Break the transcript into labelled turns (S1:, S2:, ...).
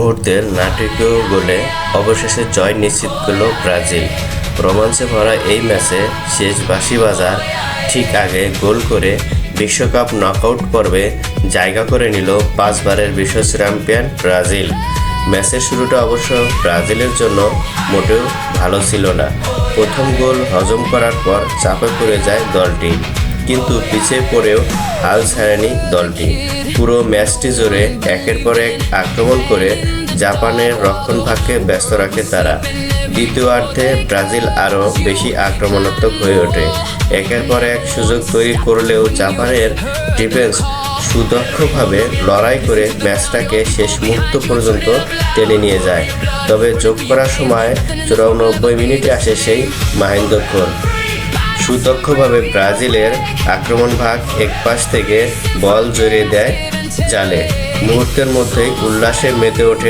S1: মুহূর্তের নাটকীয় গোলে অবশেষে জয় নিশ্চিত করল ব্রাজিল। রোমাঞ্চে ভরা এই ম্যাচে শেষ বাঁশি বাজার ঠিক আগে গোল করে বিশ্বকাপ নকআউট পর্বে জায়গা করে নিল 5 বারের বিশ্ব চ্যাম্পিয়ন ব্রাজিল। ম্যাচের শুরুটা অবশ্য ব্রাজিলের জন্য মোটেও ভালো ছিল না। প্রথম গোল হজম করার পর চাপে পড়ে যায় দলটি, কিন্তু পিছিয়ে পড়েও হাল ছাড়েনি দলটি। পুরো ম্যাচটি জুড়ে একের পর এক আক্রমণ করে জাপানের রক্ষণভাগকে ব্যস্ত রাখে তারা। দ্বিতীয়ার্ধে ব্রাজিল আরও বেশি আক্রমণাত্মক হয়ে ওঠে, একের পর এক সুযোগ তৈরি করলেও জাপানের ডিফেন্স সুদক্ষভাবে লড়াই করে ম্যাচটাকে শেষ মুহূর্ত পর্যন্ত টেনে নিয়ে যায়। তবে যোগ করার সময় 94 মিনিটে আসে সেই মাহেন্দ্রক্ষণ। সুদক্ষভাবে ব্রাজিলের আক্রমণভাগ এক পাশ থেকে বল জড়িয়ে দেয় জালে। মুহূর্তের মধ্যেই উল্লাসে মেতে ওঠে